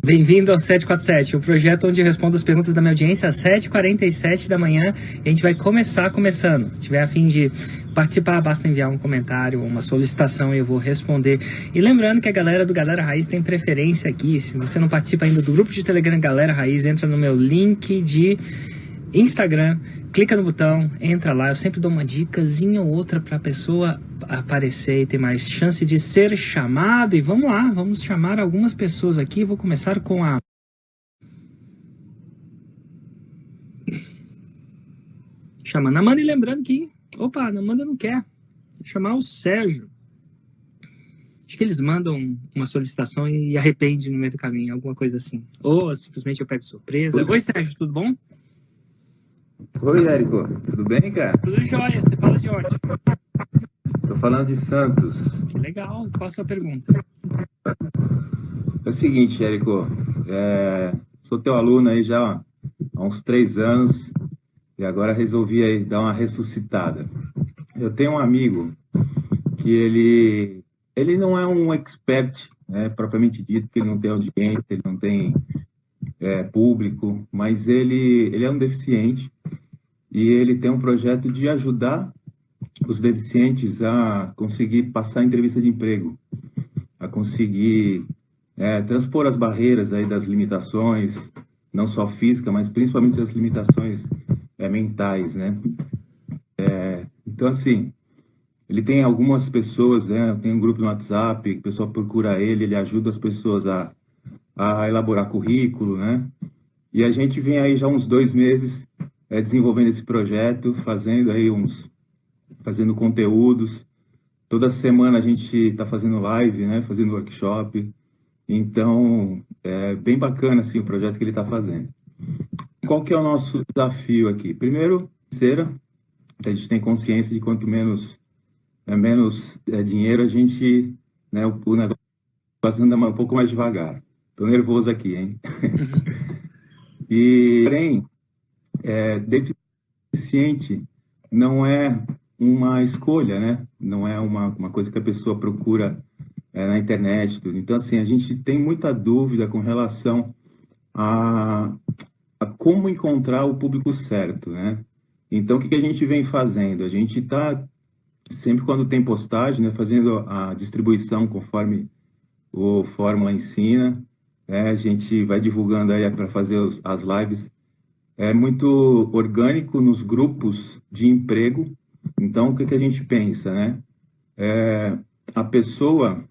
Bem-vindo ao 747, o projeto onde eu respondo as perguntas da minha audiência às 7h47 da manhã. E a gente vai começando. Se tiver a fim de participar, basta enviar um comentário, uma solicitação e eu vou responder. E lembrando que a galera do Galera Raiz tem preferência aqui. Se você não participa ainda do grupo de Telegram Galera Raiz, entra no meu link de Instagram, clica no botão, entra lá. Eu sempre dou uma dicasinha ou outra para a pessoa aparecer e ter mais chance de ser chamado. E vamos lá, vamos chamar algumas pessoas aqui. Vou começar com a... chamando a Amanda e lembrando que... opa, a Amanda não quer. Vou chamar o Sérgio. Acho que eles mandam uma solicitação e arrepende no meio do caminho, alguma coisa assim. Ou simplesmente eu pego surpresa. Oi, Sérgio, tudo bom? Oi, Érico. Tudo bem, cara? Tudo jóia. Você fala de onde? Tô falando de Santos. Legal. Qual a sua pergunta? É o seguinte, Érico. Sou teu aluno aí já há uns 3 anos e agora resolvi aí dar uma ressuscitada. Eu tenho um amigo que ele não é um expert, né, propriamente dito, porque ele não tem audiência, ele não tem público, mas ele é um deficiente e ele tem um projeto de ajudar os deficientes a conseguir passar entrevista de emprego, a conseguir transpor as barreiras aí das limitações, não só físicas, mas principalmente as limitações mentais, né? Então, assim, ele tem algumas pessoas, né? Tem um grupo no WhatsApp, que o pessoal procura ele ajuda as pessoas a elaborar currículo, né? E a gente vem aí já uns 2 meses desenvolvendo esse projeto, fazendo conteúdos. Toda semana a gente está fazendo live, né? Fazendo workshop. Então, é bem bacana assim, o projeto que ele está fazendo. Qual que é o nosso desafio aqui? Primeiro, a gente tem consciência de quanto menos dinheiro a gente, né, o negócio anda um pouco mais devagar. Tô nervoso aqui, hein? E, porém, deficiente não é uma escolha, né? Não é uma coisa que a pessoa procura na internet. Tudo. Então, assim, a gente tem muita dúvida com relação a como encontrar o público certo, né? Então, o que a gente vem fazendo? A gente está, sempre quando tem postagem, né, fazendo a distribuição conforme o Fórmula ensina, a gente vai divulgando aí para fazer as lives. É muito orgânico nos grupos de emprego. Então, o que a gente pensa, né? A pessoa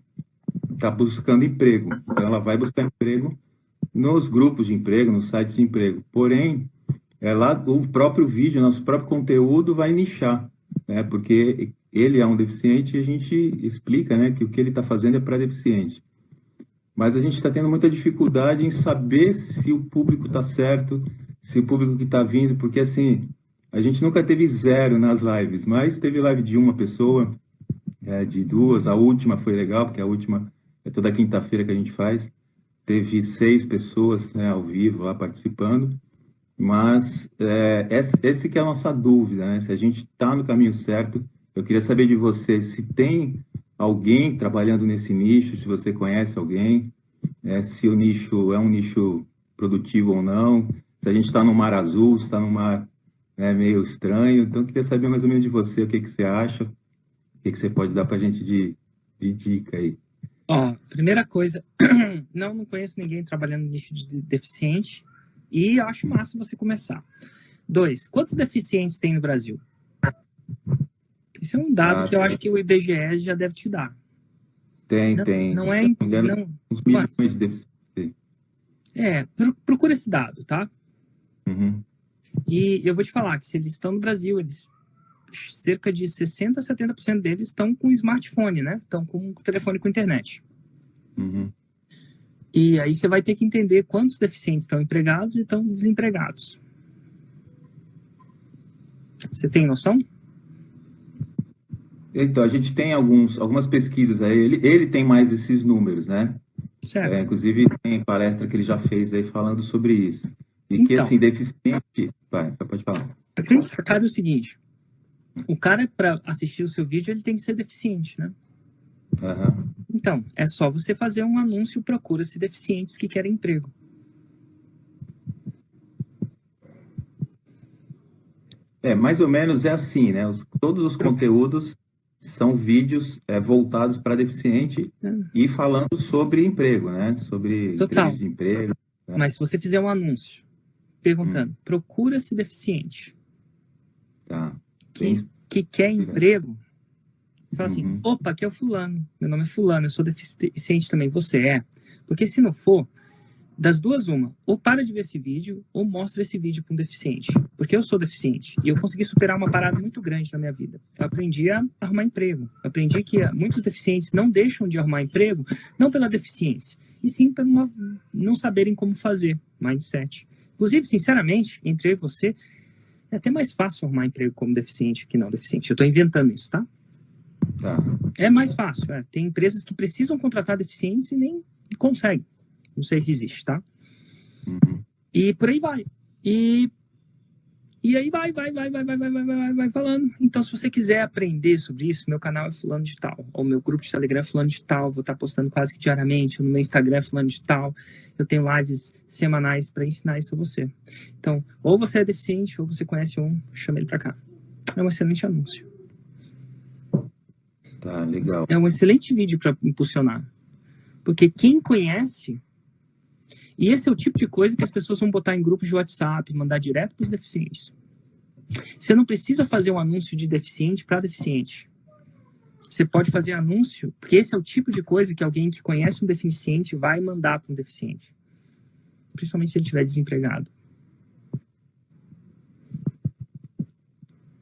está buscando emprego, então ela vai buscar emprego nos grupos de emprego, nos sites de emprego. Porém, lá o próprio vídeo, nosso próprio conteúdo vai nichar, né? Porque ele é um deficiente e a gente explica, né, que o que ele está fazendo é para deficiente. Mas a gente está tendo muita dificuldade em saber se o público está certo, se o público que está vindo, porque assim, a gente nunca teve 0 nas lives, mas teve live de 1 pessoa, de 2, a última foi legal, porque a última é toda quinta-feira que a gente faz, teve 6 pessoas, né, ao vivo lá participando, mas esse que é a nossa dúvida, né, se a gente está no caminho certo. Eu queria saber de você se tem alguém trabalhando nesse nicho, se você conhece alguém, se o nicho é um nicho produtivo ou não, se a gente está no mar azul, se está no mar meio estranho. Então, eu queria saber mais ou menos de você, o que você acha, o que você pode dar para a gente de dica aí. Primeira coisa, não conheço ninguém trabalhando no nicho de deficiente e eu acho massa você começar. 2, quantos deficientes tem no Brasil? Isso é um dado que eu acho que o IBGE já deve te dar. Tem. Não é... uns milhões de deficientes. Procura esse dado, tá? Uhum. E eu vou te falar que se eles estão no Brasil, cerca de 60% a 70% deles estão com smartphone, né? Estão com telefone com internet. Uhum. E aí você vai ter que entender quantos deficientes estão empregados e estão desempregados. Você tem noção? Então, a gente tem algumas pesquisas aí, ele tem mais esses números, né? Certo. Inclusive, tem palestra que ele já fez aí falando sobre isso. E então, que, assim, deficiente... pode falar. A grande sacada é o seguinte, o cara, para assistir o seu vídeo, ele tem que ser deficiente, né? Uhum. Então, é só você fazer um anúncio, procura-se deficientes que querem emprego. Mais ou menos é assim, né? Todos os conteúdos são vídeos voltados para deficiente e falando sobre emprego, né? Sobre Total. entrevista de emprego. Né? Mas se você fizer um anúncio perguntando, procura-se deficiente Tá. que quer emprego, fala assim, opa, aqui é o fulano, meu nome é fulano, eu sou deficiente também, você é? Porque se não for, das duas uma, ou para de ver esse vídeo, ou mostra esse vídeo para um deficiente. Porque eu sou deficiente, e eu consegui superar uma parada muito grande na minha vida. Eu aprendi a arrumar emprego. Eu aprendi que muitos deficientes não deixam de arrumar emprego, não pela deficiência, e sim pelo não saberem como fazer, mindset. Inclusive, sinceramente, entre eu e você, é até mais fácil arrumar emprego como deficiente que não deficiente. Eu estou inventando isso, tá? Tá. É mais fácil. Tem empresas que precisam contratar deficientes e nem conseguem. Não sei se existe, tá? E por aí vai. E aí vai falando. Então, se você quiser aprender sobre isso, meu canal é fulano de tal. Ou meu grupo de Telegram é fulano de tal. Vou estar postando quase que diariamente. Ou no meu Instagram é fulano de tal. Eu tenho lives semanais para ensinar isso a você. Então, ou você é deficiente, ou você conhece um, chama ele para cá. É um excelente anúncio. Tá, legal. É um excelente vídeo para impulsionar. Porque quem conhece... E esse é o tipo de coisa que as pessoas vão botar em grupos de WhatsApp, mandar direto para os deficientes. Você não precisa fazer um anúncio de deficiente para deficiente. Você pode fazer anúncio, porque esse é o tipo de coisa que alguém que conhece um deficiente vai mandar para um deficiente. Principalmente se ele estiver desempregado.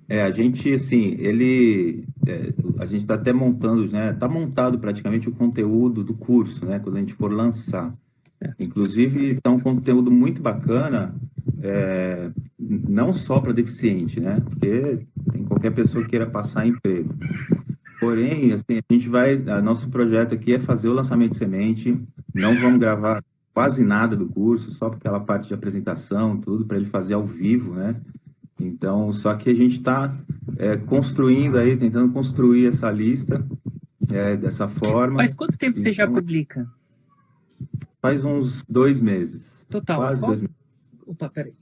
A gente, assim, a gente está até montando, né? Está montado praticamente o conteúdo do curso, né? Quando a gente for lançar. Inclusive, está um conteúdo muito bacana, não só para deficiente, né? Porque tem qualquer pessoa que queira passar emprego. Porém, assim, nosso projeto aqui é fazer o lançamento de semente, não vamos gravar quase nada do curso, só aquela parte de apresentação, tudo, para ele fazer ao vivo, né? Então, só que a gente está construindo aí, tentando construir essa lista dessa forma. Faz quanto tempo você já publica? Faz uns 2 meses. Total. Quase 2 meses. Opa, peraí.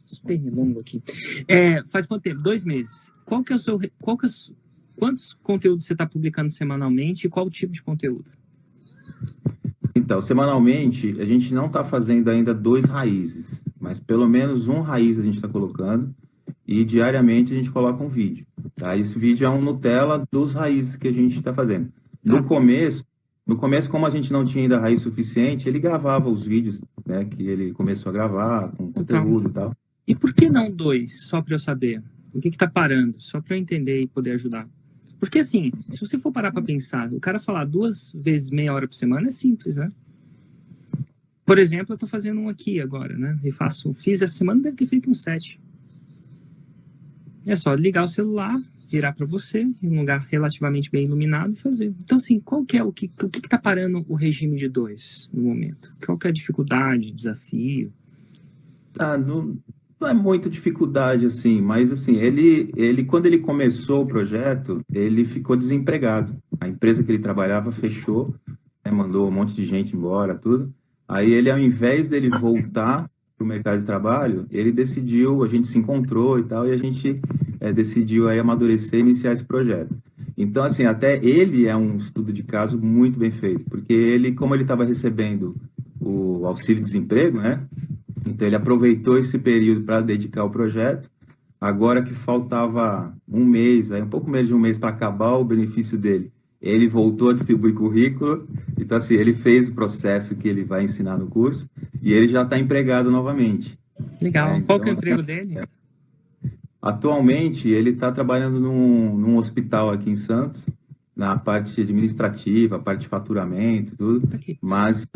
Super longo aqui. Faz quanto tempo? 2 meses. Quantos conteúdos você está publicando semanalmente e qual tipo de conteúdo? Então, semanalmente, a gente não está fazendo ainda 2 raízes, mas pelo menos um raiz a gente está colocando e diariamente a gente coloca um vídeo. Tá? Esse vídeo é um Nutella dos raízes que a gente está fazendo. No começo, como a gente não tinha ainda raiz suficiente, ele gravava os vídeos, né, que ele começou a gravar, com conteúdo e tal. E por que não 2, só para eu saber? O que está parando? Só para eu entender e poder ajudar. Porque assim, se você for parar para pensar, o cara falar 2 vezes meia hora por semana é simples, né? Por exemplo, eu estou fazendo um aqui agora, né? Fiz essa semana, deve ter feito um 7. É só ligar o celular, virar para você, em um lugar relativamente bem iluminado e fazer. Então, assim, qual que é o que está parando o regime de 2 no momento? Qual que é a dificuldade, desafio? Não é muita dificuldade, assim, mas, assim, ele quando ele começou o projeto, ele ficou desempregado. A empresa que ele trabalhava fechou, né, mandou um monte de gente embora, tudo. Aí ele, ao invés dele voltar para o mercado de trabalho, ele decidiu, a gente se encontrou e tal, e a gente decidiu aí amadurecer e iniciar esse projeto. Então, assim, até ele é um estudo de caso muito bem feito, porque ele, como ele estava recebendo o auxílio-desemprego, né? Então, ele aproveitou esse período para dedicar ao projeto. Agora que faltava um mês, aí um pouco menos de um mês para acabar o benefício dele, ele voltou a distribuir currículo. Então, assim, ele fez o processo que ele vai ensinar no curso e ele já está empregado novamente. Legal. Qual que é o emprego dele? Atualmente, ele está trabalhando num hospital aqui em Santos, na parte administrativa, a parte de faturamento, tudo. Mas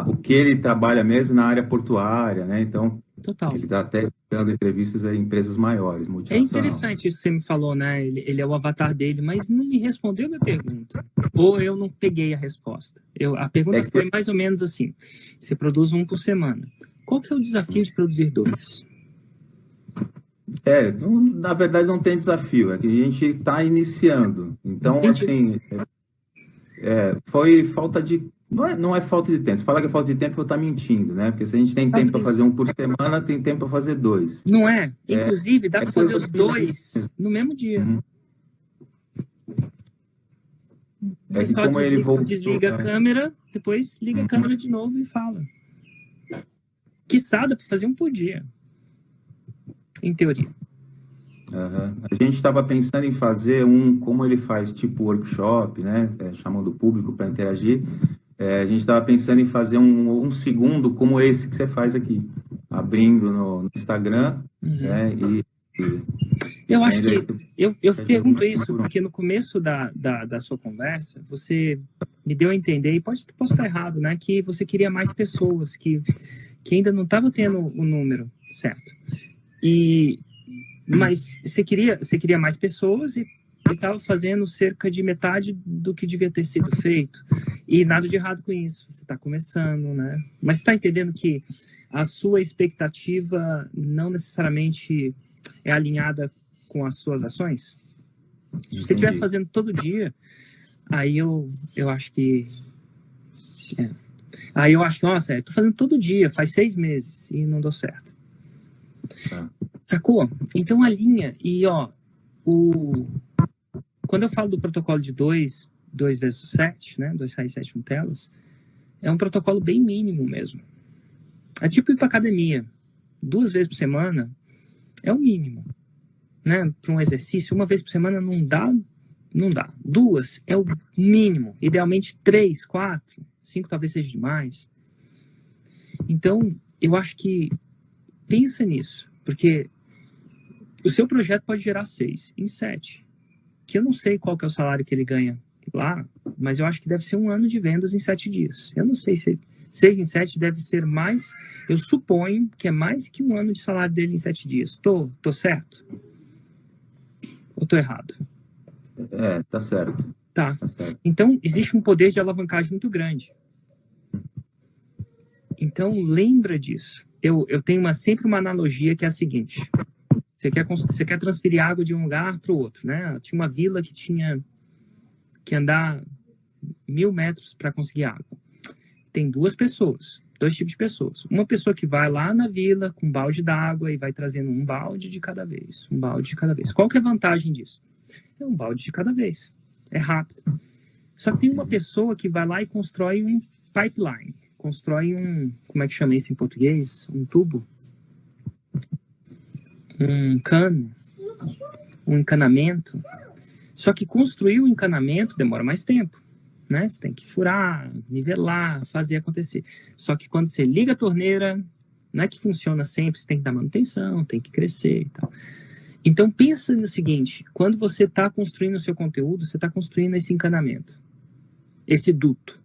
o que ele trabalha mesmo na área portuária, né? Então, total. Ele está até dando entrevistas a empresas maiores, É interessante isso que você me falou, né? Ele é o avatar dele, mas não me respondeu a minha pergunta. Ou eu não peguei a resposta. A pergunta foi mais ou menos assim. Você produz 1 por semana. Qual que é o desafio de produzir 2? Na verdade não tem desafio, é que a gente está iniciando. Então, Entendi. assim, foi falta de. Não é falta de tempo. Se falar que é falta de tempo, eu estou mentindo, né? Porque se a gente tem tempo para Talvez. fazer um por semana, tem tempo para fazer dois. Não é? Inclusive, dá É para fazer coisa os do dia a dia dois mesmo. no mesmo dia. Uhum. Você É que só como ele voltou, desliga a né? câmera, depois liga a Uhum. câmera de novo e fala. Quiçá, dá para fazer um por dia, em teoria. Aham. A gente estava pensando em fazer como ele faz, tipo workshop, né? Chamando o público para interagir. A gente estava pensando em fazer um segundo como esse que você faz aqui, abrindo no Instagram, né? Eu acho Ainda que isso eu é pergunto mais isso por um. porque no começo da sua conversa, você me deu a entender, e posso estar errado, né? Que você queria mais pessoas, que ainda não estava tendo o número certo. Mas você queria mais pessoas e estava fazendo cerca de metade do que devia ter sido feito. E nada de errado com isso. Você está começando, né? Mas você está entendendo que a sua expectativa não necessariamente é alinhada com as suas ações? Se você estivesse Entendi. fazendo todo dia, aí eu acho que... Aí eu acho que, nossa, eu tô fazendo todo dia, faz 6 meses e não deu certo. Tá. Sacou? Então alinha. E, quando eu falo do protocolo de 2 vezes 7, né? 2 6, 7 telas, é um protocolo bem mínimo mesmo. É tipo ir pra academia. 2 vezes por semana é o mínimo. Né? Para um exercício, 1 vez por semana não dá. 2 é o mínimo. Idealmente 3, 4, 5 talvez seja demais. Então, eu acho que pensa nisso. Porque o seu projeto pode gerar 6 em 7. Que eu não sei qual que é o salário que ele ganha lá, mas eu acho que deve ser 1 ano de vendas em 7 dias. Eu não sei se 6 em 7 deve ser mais. Eu suponho que é mais que 1 ano de salário dele em 7 dias. Tô certo? Ou tô errado? Tá certo. Tá. Tá certo. Então, existe um poder de alavancagem muito grande. Então, lembra disso. Eu tenho sempre uma analogia que é a seguinte. Você quer transferir água de um lugar para o outro, né? Tinha uma vila que tinha que andar 1.000 metros para conseguir água. Tem 2 pessoas, 2 tipos de pessoas. Uma pessoa que vai lá na vila com um balde d'água e vai trazendo um balde de cada vez. Um balde de cada vez. Qual que é a vantagem disso? É um balde de cada vez. É rápido. Só que tem uma pessoa que vai lá e constrói um pipeline. Constrói como é que chama isso em português? Um tubo? Um cano? Um encanamento? Só que construir o encanamento demora mais tempo. Né? Você tem que furar, nivelar, fazer acontecer. Só que quando você liga a torneira, não é que funciona sempre, você tem que dar manutenção, tem que crescer e tal. Então pensa no seguinte, quando você está construindo o seu conteúdo, você está construindo esse encanamento, esse duto.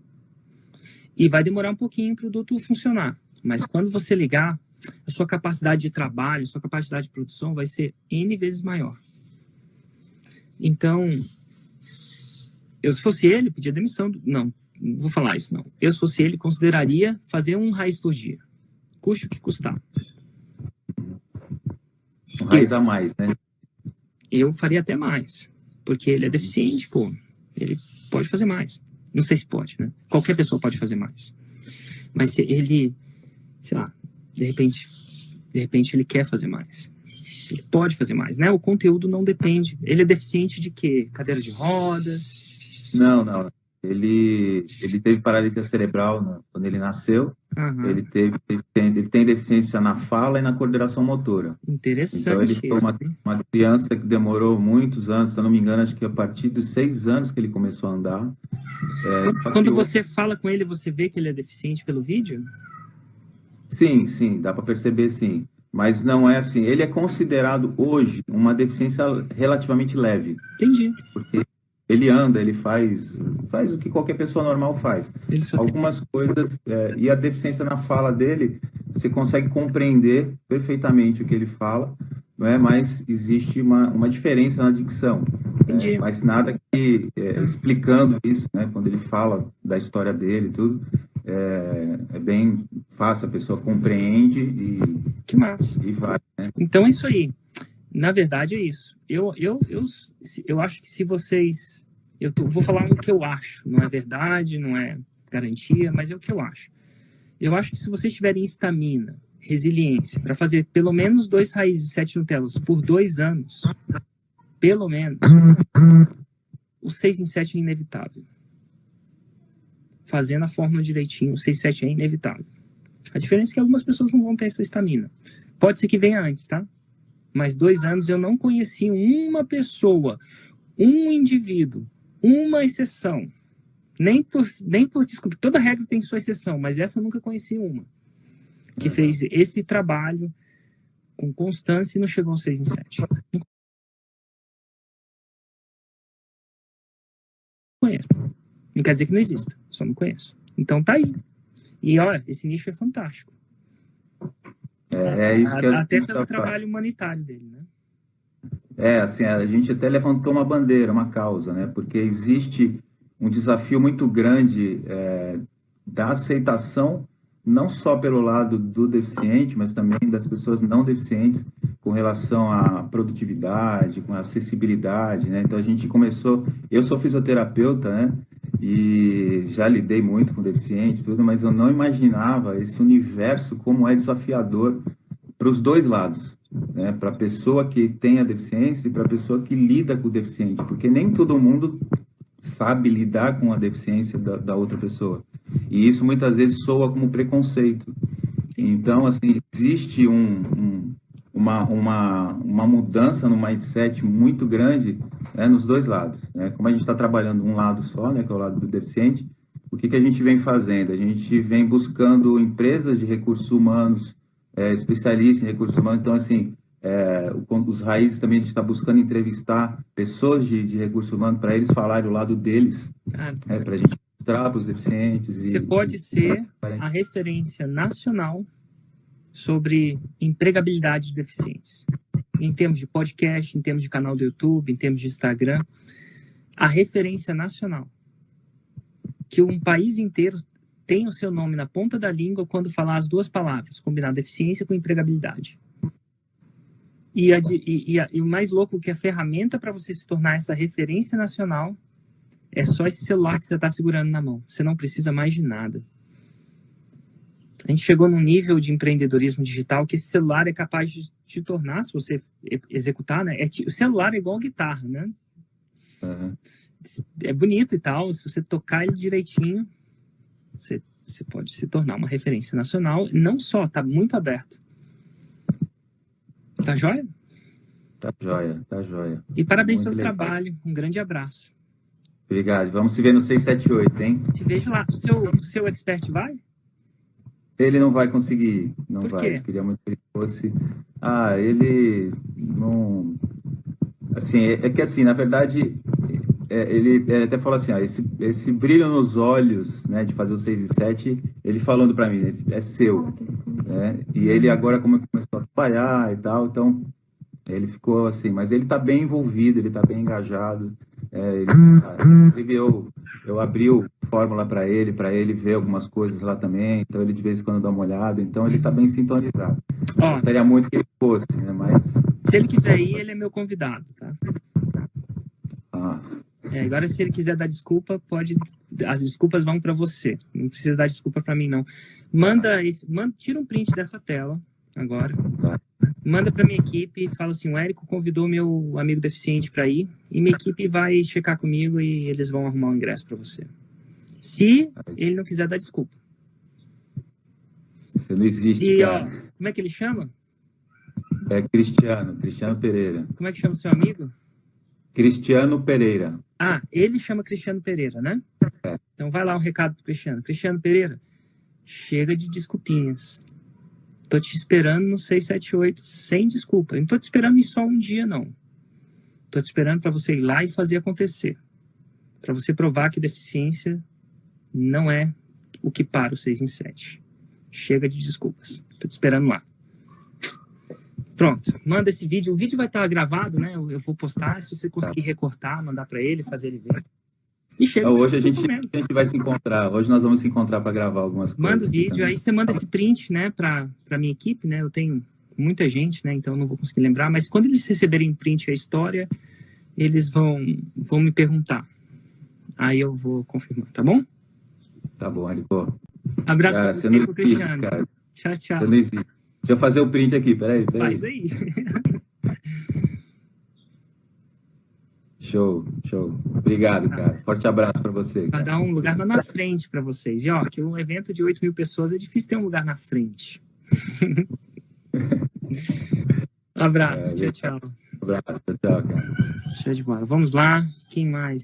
E vai demorar um pouquinho para o duto funcionar. Mas quando você ligar, a sua capacidade de trabalho, a sua capacidade de produção vai ser N vezes maior. Então, se fosse ele, pedia demissão. Não vou falar isso, não. Se fosse ele, consideraria fazer 1 raiz por dia. Custe o que custar. Um raiz a mais, né? Eu faria até mais. Porque ele é deficiente, pô. Ele pode fazer mais. Não sei se pode, né? Qualquer pessoa pode fazer mais. Mas se ele, sei lá, de repente ele quer fazer mais. Ele pode fazer mais, né? O conteúdo não depende. Ele é deficiente de quê? Cadeira de rodas? Não. Ele teve paralisia cerebral quando ele nasceu. Uhum. Ele tem deficiência na fala e na coordenação motora. Interessante. Então ele foi uma criança que demorou muitos anos, se eu não me engano, acho que a partir dos 6 anos que ele começou a andar. Quando você fala com ele, você vê que ele é deficiente pelo vídeo? Sim, dá para perceber, sim. Mas não é assim. Ele é considerado hoje uma deficiência relativamente leve. Entendi. Porque ele anda, ele faz o que qualquer pessoa normal faz. Algumas coisas, e a deficiência na fala dele, você consegue compreender perfeitamente o que ele fala, não é? Mas existe uma diferença na dicção. Mas nada que, explicando isso, né? Quando ele fala da história dele e tudo, é bem fácil, a pessoa compreende que massa. E vai. Né? Então é isso aí. Na verdade é isso. Eu acho que se vocês... vou falar o que eu acho. Não é verdade, não é garantia, mas é o que eu acho. Eu acho que se vocês tiverem estamina, resiliência, para fazer pelo menos 2 raízes e 7 Nutellas por 2 anos, pelo menos, o 6 em 7 é inevitável. Fazendo a fórmula direitinho, o 6 em 7 é inevitável. A diferença é que algumas pessoas não vão ter essa estamina. Pode ser que venha antes, tá? Mas 2 anos eu não conheci uma pessoa, um indivíduo, uma exceção. Nem por desculpa, toda regra tem sua exceção, mas essa eu nunca conheci uma. Que fez esse trabalho com constância e não chegou ao 6 em 7. Não conheço. Não quer dizer que não exista, só não conheço. Então tá aí. E olha, esse nicho é fantástico. É isso que até pelo trabalho humanitário dele, né? Assim, a gente até levantou uma bandeira, uma causa, né? Porque existe um desafio muito grande da aceitação, não só pelo lado do deficiente, mas também das pessoas não deficientes, com relação à produtividade, com a acessibilidade, né? Então a gente começou... Eu sou fisioterapeuta, né? E já lidei muito com deficientes, tudo, mas eu não imaginava esse universo como é desafiador para os dois lados, né? Para a pessoa que tem a deficiência e para a pessoa que lida com o deficiente, porque nem todo mundo sabe lidar com a deficiência da outra pessoa. E isso muitas vezes soa como preconceito. Então, assim, existe uma mudança no mindset muito grande, né, nos dois lados, né? Como a gente está trabalhando um lado só, né, que é o lado do deficiente, o que a gente vem fazendo? A gente vem buscando empresas de recursos humanos, especialistas em recursos humanos. Então, assim, os raízes também a gente está buscando entrevistar pessoas de recursos humanos para eles falarem o lado deles, para a gente mostrar para os deficientes. Você pode ser a referência nacional sobre empregabilidade de deficientes. Em termos de podcast, em termos de canal do YouTube, em termos de Instagram. A referência nacional. Que um país inteiro tem o seu nome na ponta da língua quando falar as duas palavras, combinar deficiência com empregabilidade. E o mais louco é que a ferramenta para você se tornar essa referência nacional é só esse celular que você está segurando na mão. Você não precisa mais de nada. A gente chegou num nível de empreendedorismo digital que esse celular é capaz de te tornar, se você executar, né? O celular é igual guitarra, né? Uhum. É bonito e tal, se você tocar ele direitinho, você pode se tornar uma referência nacional. Não só, tá muito aberto. Tá joia? Tá joia, tá joia. E parabéns pelo trabalho, um grande abraço. Obrigado, vamos se ver no 678, hein? Te vejo lá. O seu expert vai? Ele não vai conseguir, não Por vai. quê? Queria muito que ele fosse. Ele não... Assim, é que assim, na verdade, ele até falou assim, esse brilho nos olhos, né, de fazer o 6 e 7, ele falando para mim, é seu, né? E ele agora começou a trabalhar e tal, então ele ficou assim, mas ele tá bem envolvido, ele tá bem engajado. Inclusive eu abri o fórmula para ele ver algumas coisas lá também, então ele de vez em quando dá uma olhada, então ele tá bem sintonizado. Gostaria muito que ele fosse, né, mas... Se ele quiser ir, ele é meu convidado, tá? Agora, se ele quiser dar desculpa, pode... As desculpas vão para você, não precisa dar desculpa para mim, não. Tira um print dessa tela, agora. Tá. Manda para minha equipe e fala assim, o Érico convidou meu amigo deficiente para ir e minha equipe vai checar comigo e eles vão arrumar um ingresso para você. Se ele não quiser dar desculpa. Você não existe, e, cara. Como é que ele chama? É Cristiano Pereira. Como é que chama o seu amigo? Cristiano Pereira. Ele chama Cristiano Pereira, né? Então vai lá um recado pro Cristiano. Cristiano Pereira, chega de desculpinhas. Tô te esperando no 678 sem desculpa. Eu não tô te esperando em só um dia, não. Tô te esperando para você ir lá e fazer acontecer. Para você provar que deficiência não é o que para o 6 em 7. Chega de desculpas. Tô te esperando lá. Pronto, manda esse vídeo. O vídeo vai estar gravado, né? Eu vou postar. Se você conseguir recortar, mandar para ele, fazer ele ver. E chega. Hoje a gente vai se encontrar. Hoje nós vamos se encontrar para gravar algumas coisas. Manda o vídeo, aí você manda esse print, né, para minha equipe, né? Eu tenho muita gente, né? Então eu não vou conseguir lembrar, mas quando eles receberem print a história, eles vão me perguntar. Aí eu vou confirmar, tá bom? Tá bom, Érico. Abraço Cara, pra você não você, pro existe, Cristiano. cara. Tchau, tchau. Você não existe. Deixa eu fazer o print aqui, peraí. Faz aí. Show. Obrigado, cara. Forte abraço pra você. Vai Cara. dar um lugar lá na frente para vocês. E ó, que um evento de 8 mil pessoas é difícil ter um lugar na frente. Abraço, tchau. Abraço, tchau, cara. Show de bola. Vamos lá. Quem mais?